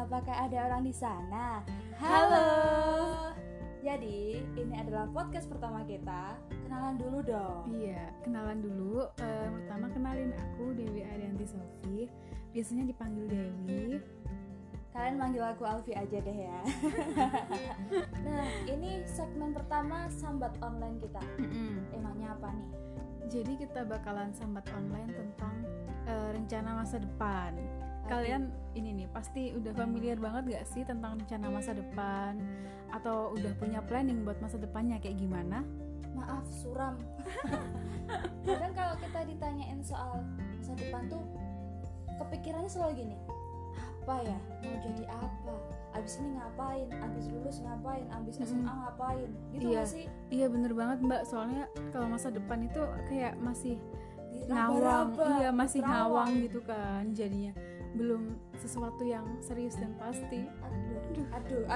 Apakah ada orang di sana? Halo. Jadi, ini adalah podcast pertama kita. Kenalan dulu dong. Iya, kenalan dulu. Pertama kenalin aku Dewi Arianti Sofi. Biasanya dipanggil Dewi. Kalian manggil aku Alfi aja deh ya. Nah, ini segmen pertama sambat online kita. Emangnya apa nih? Jadi kita bakalan sambat online tentang rencana masa depan. Kalian ini nih pasti udah familiar banget gak sih tentang rencana masa depan? Atau udah punya planning buat masa depannya kayak gimana? Maaf, suram. Kadang kalau kita ditanyain soal masa depan tuh kepikirannya selalu gini, apa ya, mau jadi apa, abis ini ngapain, abis lulus ngapain, abis SMA ngapain, gitu Iya, gak sih? iya bener banget Mbak, soalnya kalau masa depan itu kayak masih Diraba-raba, ngawang, iya masih terawang. ngawang gitu kan, jadinya belum sesuatu yang serius dan pasti. Aduh.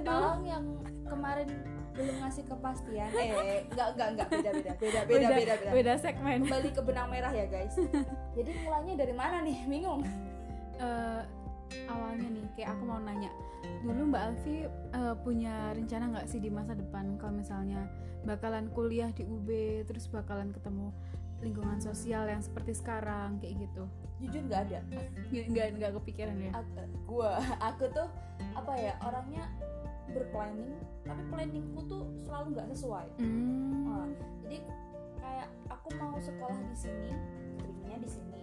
Tolong yang kemarin belum ngasih kepastian, enggak, beda. Beda segmen. Kembali ke benang merah ya guys. Jadi mulainya dari mana nih? Bingung. Awalnya nih kayak aku mau nanya dulu Mbak Alfi, punya rencana nggak sih di masa depan kalau misalnya bakalan kuliah di UB terus bakalan ketemu lingkungan sosial yang seperti sekarang kayak gitu? Jujur nggak ada. Nggak kepikiran ya? Aku tuh apa ya, orangnya berplanning tapi planningku tuh selalu nggak sesuai. Jadi kayak aku mau sekolah di sini, terimanya di sini.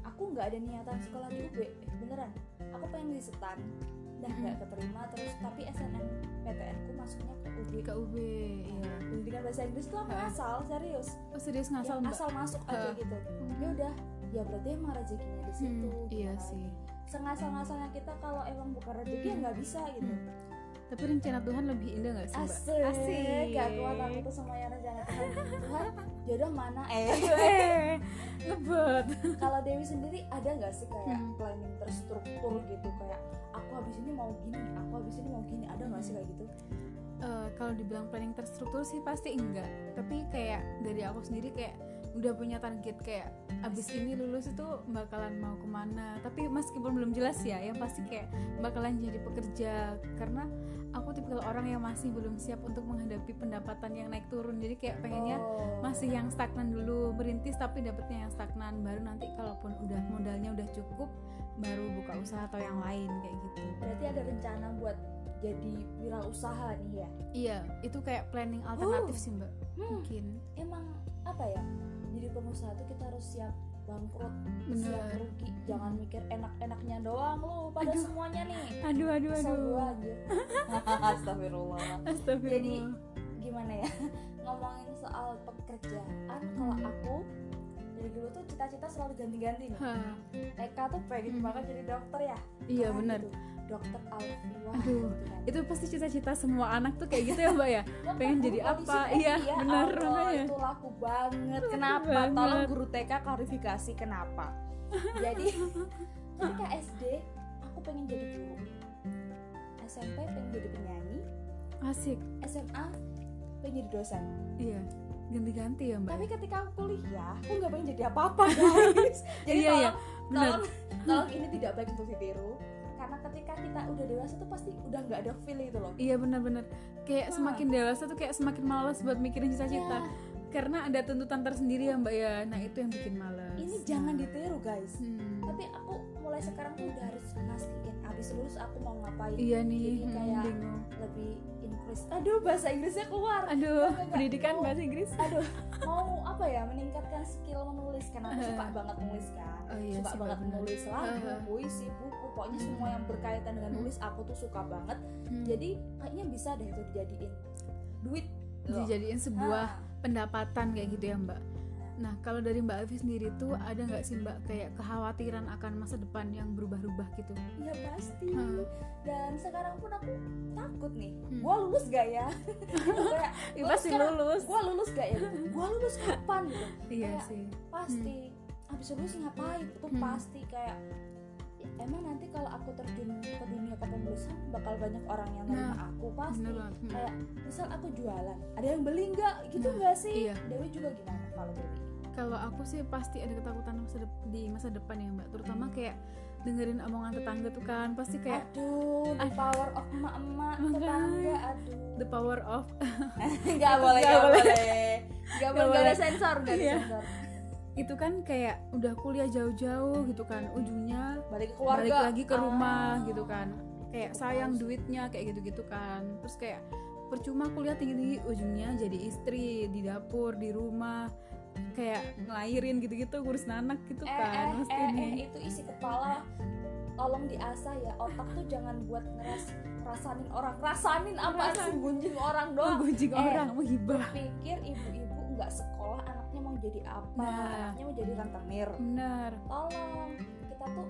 Aku nggak ada niatan sekolah di UB, beneran. Aku pengen di STAN, dah nggak keterima terus. Tapi SNMPTN ku masuknya ke UB. Ke UB, iya. Pendidikan bahasa Inggris tuh aku ngasal, serius. Oh serius ngasal Yang Mbak? asal masuk aja gitu. Ya udah, ya berarti emang rezekinya di situ. Iya gitu. sih. Sengasal-ngasalnya kita kalau emang bukan rezeki ya nggak bisa gitu. Tapi rencana Tuhan lebih indah nggak sih Mbak? Asik. Gak kuat aku tuh sama yang rencana Tuhan. Jodoh mana? Ngebet. Kalau Dewi sendiri ada nggak sih kayak planning terstruktur gitu, kayak aku habis ini mau gini, aku habis ini mau gini, ada nggak sih kayak gitu? Kalau dibilang planning terstruktur sih pasti enggak. Tapi kayak dari aku sendiri kayak udah punya target kayak abis ini lulus itu bakalan mau kemana. Tapi meskipun belum jelas ya, yang pasti kayak bakalan jadi pekerja. Karena aku tipikal orang yang masih belum siap untuk menghadapi pendapatan yang naik turun. Jadi kayak pengennya masih yang stagnan dulu, merintis tapi dapetnya yang stagnan. Baru nanti kalaupun udah modalnya udah cukup, baru buka usaha atau yang lain kayak gitu. Berarti ada rencana buat jadi wirausaha nih ya? Iya, itu kayak planning alternatif sih Mbak. Mungkin. Emang apa ya? Jadi pengusaha tuh kita harus siap bangkrut, Bener. siap rugi. Jangan mikir enak-enaknya doang lu pada semuanya nih. Aduh. Kesel gua aja. Astagfirullah. Jadi gimana ya? Ngomongin soal pekerjaan, kalau aku dari dulu tuh cita-cita selalu ganti-ganti nih. TK tuh pengen banget jadi dokter ya. Iya Keren benar. gitu. Dokter Alfi. Aduh, gitu kan. itu pasti cita-cita semua anak tuh kayak gitu ya Mbak ya. Pengen jadi Polisi apa? TNI Iya, ya, benar Allah, makanya. itu laku banget. Kenapa? banget. Tolong guru TK klarifikasi kenapa. Jadi ketika SD aku pengen jadi guru, SMP pengen jadi penyanyi, Asik. SMA pengen jadi dosen. Iya, ganti-ganti ya Mbak. Tapi ketika aku kuliah, aku nggak pengen jadi apa-apa guys. Jadi Iya, benar. tolong ini tidak baik untuk ditiru. Karena ketika kita udah dewasa tuh pasti udah nggak ada feel itu loh. Iya benar-benar. Kayak semakin dewasa tuh kayak semakin malas buat mikirin cita-cita. Karena ada tuntutan tersendiri ya Mbak ya. Nah itu yang bikin malas. Ini jangan ditiru guys. Tapi aku mulai sekarang tuh udah harus mastiin abis lulus aku mau ngapain. Iya nih. Jadi kayak Bingung. lebih increase. Aduh, bahasa Inggrisnya keluar. Aduh, Enggak. pendidikan Mau- bahasa Inggris. Aduh, mau apa ya, meningkatkan skill menulis. Karena aku suka banget nulis kan. Oh iya Suka sih, banget benar. menulis lagu, puisi, buku, pokoknya semua yang berkaitan dengan nulis aku tuh suka banget. Jadi kayaknya bisa deh itu dijadiin duit loh. Dijadiin sebuah pendapatan kayak gitu ya Mbak. Nah kalau dari Mbak Alfi sendiri tuh ada nggak sih Mbak kayak kekhawatiran akan masa depan yang berubah-ubah gitu? Iya pasti. Dan sekarang pun aku takut nih. Gua lulus gak ya? Kayak, Ya, pasti lulus. Gua lulus gak ya? Gua lulus kapan gitu? Iya Kayak, sih. Pasti. Abis lulus ngapain? Itu pasti kayak emang nanti kalau aku terjun ke dunia kepenulisan bakal banyak orang yang nerima aku pasti. Bener banget. Kayak misal aku jualan, ada yang beli nggak? Gitu nggak sih? Iya. Dewi juga gimana kalau Dewi? Kalau aku sih pasti ada ketakutan di masa depan ya mbak, terutama kayak dengerin omongan tetangga tuh kan pasti kayak aduh, the power of emak-emak tetangga, aduh. The power of Nggak boleh nggak ada sensor, nggak ada Iya. sensor. Itu kan kayak udah kuliah jauh-jauh gitu kan, ujungnya Balik ke keluarga, balik lagi ke rumah gitu kan, kayak Cukup sayang tahu. duitnya kayak gitu-gitu kan. Terus kayak percuma kuliah tinggi-tinggi, ujungnya jadi istri di dapur di rumah, kayak ngelahirin gitu-gitu, ngurusin anak gitu kan. Mesti nih itu isi kepala tolong diasah ya, otak tuh jangan buat rasanin orang, rasanin apa sih, gunjing orang doang, gunjing orang, menghibah. pikir ibu-ibu nggak sekolah anaknya mau jadi apa, anaknya mau jadi rentenir. Benar, Tolong, kita tuh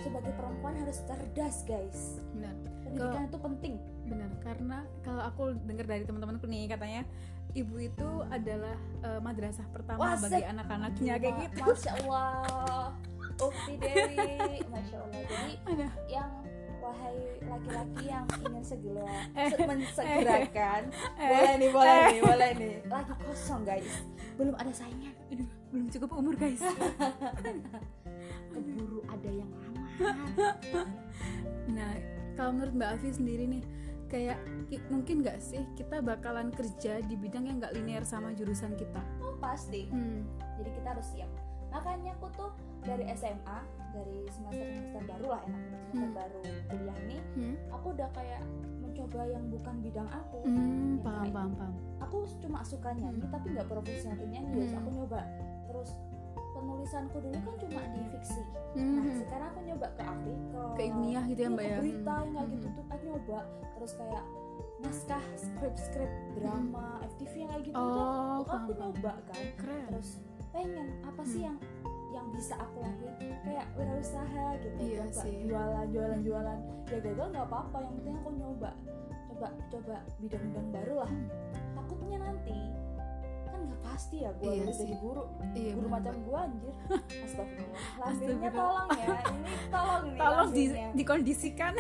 sebagai perempuan harus cerdas guys, benar. pendidikan itu penting. Benar, karena kalau aku dengar dari teman-temanku nih, katanya ibu itu adalah madrasah pertama bagi anak-anaknya kayak gitu. Masya Allah, Ukti Dewi, Masya Allah. Jadi yang wahai laki-laki yang ingin mensegerakan, boleh nih, lagi kosong guys, belum ada saingan, Aduh, belum cukup umur guys. keburu ada yang lamar. Nah, kalau menurut Mbak Afi sendiri nih, kayak mungkin nggak sih kita bakalan kerja di bidang yang nggak linear sama jurusan kita? Oh pasti. Jadi kita harus siap. Makanya aku tuh dari SMA, dari semester baru lah, semester baru kuliah ini, aku udah kayak mencoba yang bukan bidang aku. Paham. Aku cuma suka nyanyi tapi nggak profesional nyanyi. Terus aku nyoba. Terus penulisanku dulu kan cuma di fiksi. Nah sekarang aku nyoba ke artikel, ke ilmiah gitu ya mbak ya. Berita yang kayak gitu tuh aku nyoba. Terus kayak naskah skrip drama, FTV yang kayak gitu tuh aku nyoba kan. Keren. Terus pengen apa sih yang bisa aku lakuin, kayak wirausaha gitu. Iya sih. Jualan ya gagal nggak apa-apa, yang penting aku coba bidang-bidang baru lah. Takutnya nanti kan nggak pasti ya gue harus jadi guru, guru macam gue anjir. Astagfirullah, lambungnya tolong ya, ini tolong dikondisikan.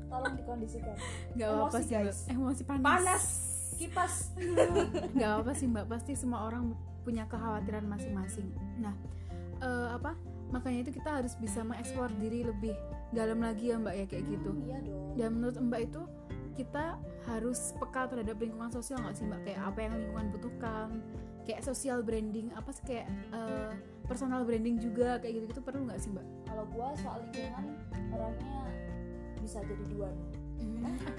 Tolong dikondisikan. Nggak apa-apa sih guys, emosi panas kipas. Nggak apa-apa sih mbak, pasti semua orang punya kekhawatiran masing-masing. Nah makanya itu kita harus bisa mengeksplor diri lebih dalam lagi ya mbak ya, kayak gitu. Iya dong. Dan menurut mbak itu kita harus peka terhadap lingkungan sosial nggak sih mbak, kayak apa yang lingkungan butuhkan, kayak social branding, apa sih, kayak personal branding juga kayak gitu-gitu, perlu nggak sih mbak? Kalau gua soal lingkungan orangnya bisa jadi dua nih.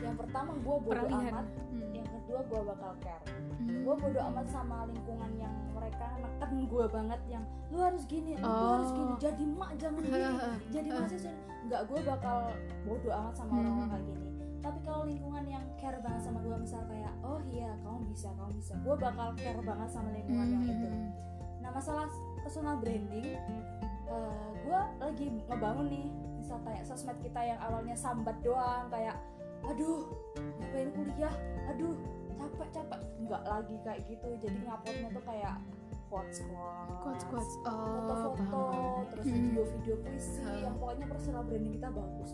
Yang pertama gua bodo amat, yang kedua gua bakal care. Gua bodo amat sama lingkungan yang mereka neken gua banget, yang lu harus gini, lu harus gini, jadi mak jangan gini, jadi mahasiswa. Enggak, gua bakal bodo amat sama orang-orang kayak gini. Tapi kalau lingkungan yang care banget sama gua, misal kayak oh iya kamu bisa, gua bakal care banget sama lingkungan yang itu. Nah masalah personal branding, gua lagi ngebangun nih, misal kayak sosmed kita yang awalnya sambat doang, kayak aduh ngapain kuliah, aduh capek, enggak lagi kayak gitu. Jadi nguploadnya tuh kayak quotes, foto-foto, terus video puisi, yang pokoknya personal branding kita bagus.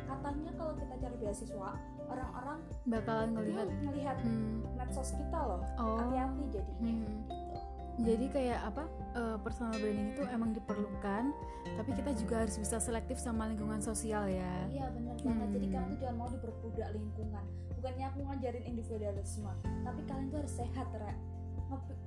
Katanya kalau kita cari beasiswa, orang-orang bakalan ngelihat medsos kita loh. Hati-hati jadinya. Jadi kayak personal branding itu emang diperlukan, tapi kita juga harus bisa selektif sama lingkungan sosial ya. Iya benar banget. Jadi kalian tuh jangan mau diperbudak lingkungan. Bukannya aku ngajarin individualisme, tapi kalian tuh harus sehat, Rek.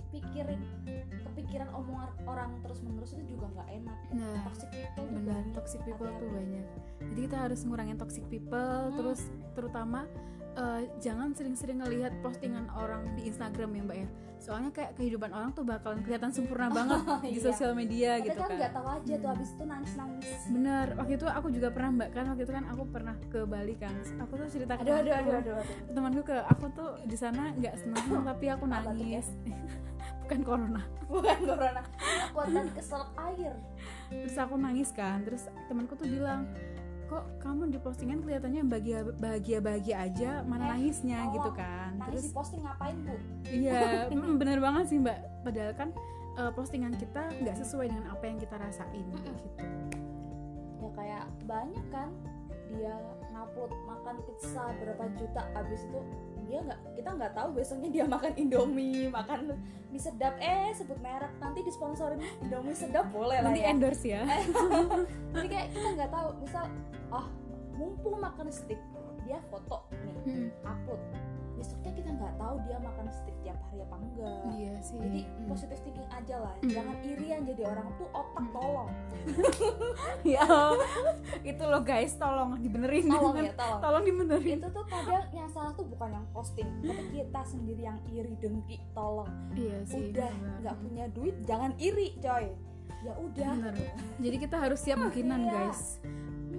Kepikiran omongan orang terus-menerus itu juga nggak enak. Nah, toxic people tuh benar, banyak. toxic people tuh banyak. Jadi kita harus ngurangin toxic people, terus terutama jangan sering-sering ngelihat postingan orang di Instagram ya mbak ya. Soalnya kayak kehidupan orang tuh bakalan kelihatan sempurna banget di sosial media. Gitu kan. Nggak tahu aja tuh habis itu nangis. Bener, waktu itu aku juga pernah mbak kan, waktu itu kan aku pernah ke Bali kan. Aku tuh cerita ke temanku, ke aku tuh di sana nggak senang tapi aku nangis. Bukan corona. Aku tadi keselak air. Terus aku nangis kan, terus temanku tuh bilang, kok kamu di postingan kelihatannya bahagia aja, mana nangisnya gitu kan. Nangis terus di posting ngapain bu? Iya, bener banget sih mbak. Padahal kan postingan kita nggak sesuai dengan apa yang kita rasain gitu. Ya kayak banyak kan dia ngupload makan pizza berapa juta, abis itu kita nggak tahu besoknya dia makan Indomie, makan mie sedap, sebut merek, nanti disponsorin Indomie sedap boleh lah nanti ya. endorse ya. Jadi kayak kita nggak tahu, misal mumpung makan steak, dia foto nih upload, besoknya kita nggak tahu dia makan steak tiap hari apa enggak. Iya sih. Jadi positive thinking aja lah, jangan irian jadi orang tuh, otak tolong. Ya itu loh guys, tolong dibenerin. Tolong dibenerin. Itu tuh kadang yang salah tuh bukan yang posting, tapi kita sendiri yang iri dengki. Tolong. Iya sih. Udah nggak punya duit jangan iri coy. Ya udah. Jadi kita harus siap mungkinan iya. guys.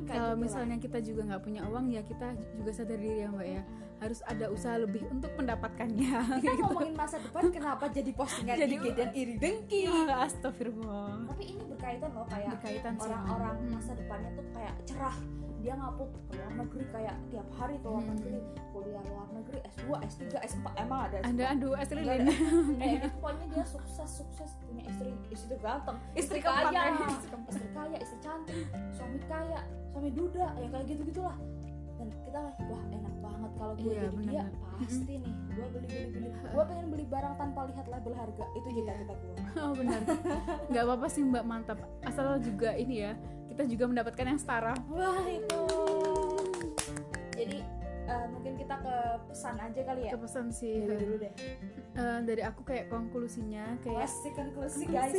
Kalau misalnya kita juga nggak punya uang, ya kita juga sadar diri ya mbak ya, harus ada usaha lebih untuk mendapatkannya. Kita ngomongin masa depan, kenapa jadi postingan IG dan iri dengki? Astagfirullah. Tapi ini berkaitan loh, kayak orang-orang masa depannya tuh kayak cerah, dia ngupload ke luar negeri, kayak tiap hari ke luar negeri, kuliah luar negeri, S2, S3, S4, emang ada S lilin. Kayak gitu, pokoknya dia sukses punya istri ganteng, istri keempat, kaya, istri kaya, istri cantik, suami kaya, suami duda, ya kayak gitu-gitulah. Dan kita wah enak banget kalau gue jadi dia, pasti nih gue beli, gue pengen beli barang tanpa lihat label harga, itu cita-cita gue. Oh benar, nggak apa-apa sih mbak, mantap, asal juga ini ya, kita juga mendapatkan yang setara. Wah itu. Jadi mungkin kita ke pesan aja kali ya. Ke pesan sih dulu deh. Dari aku kayak konklusinya kayak konklusi guys.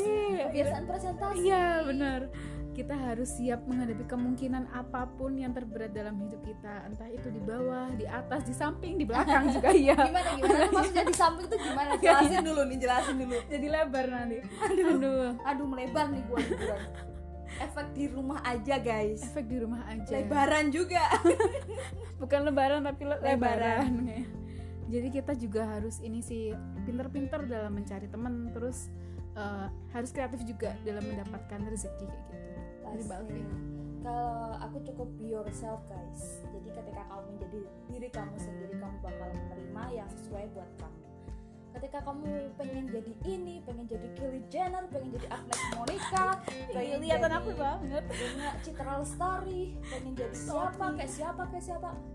Kebiasaan presentasi. Iya benar. Kita harus siap menghadapi kemungkinan apapun yang terberat dalam hidup kita, entah itu di bawah, di atas, di samping, di belakang juga ya. Gimana? Maksudnya di samping itu gimana? Jelasin dulu. Jadi lebar nanti. Aduh melebar nih gua liburan. Efek di rumah aja guys. Efek di rumah aja. Lebaran juga. Bukan lebaran tapi lebaran. Jadi kita juga harus ini sih, pinter-pinter dalam mencari teman, terus harus kreatif juga dalam mendapatkan rezeki kayak gitu. Kalau aku cukup be yourself guys. Jadi ketika kamu menjadi diri kamu sendiri, kamu bakal menerima yang sesuai buat kamu. Ketika kamu pengen jadi ini, pengen jadi Kylie Jenner, pengen jadi Agnes Monica, pengen kelihatan aku banget, pengen Citra Lestari, pengen jadi siapa,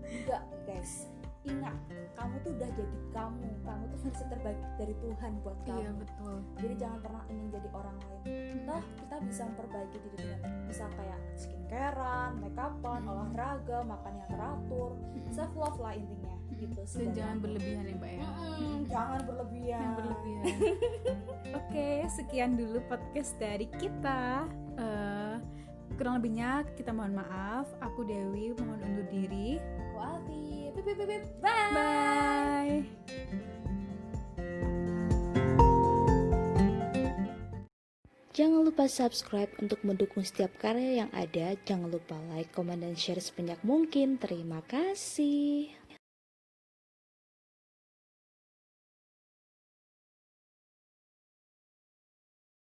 enggak guys. Ingat, kamu tuh udah jadi kamu tuh versi terbaik dari Tuhan buat kamu. Iya betul. Jadi jangan pernah ingin jadi orang lain. Nah, kita bisa memperbaiki diri dengan bisa kayak skincarean, makeupan, olahraga, makan yang teratur, self love lah intinya. Gitu sih. Dan jangan berlebihan ya mbak ya. Jangan berlebihan. Oke, sekian dulu podcast dari kita. Kurang lebihnya kita mohon maaf. Aku Dewi mohon undur diri. Aku Alfi. Bye. Bye. Jangan lupa subscribe untuk mendukung setiap karya yang ada. Jangan lupa like, comment, dan share sebanyak mungkin. Terima kasih.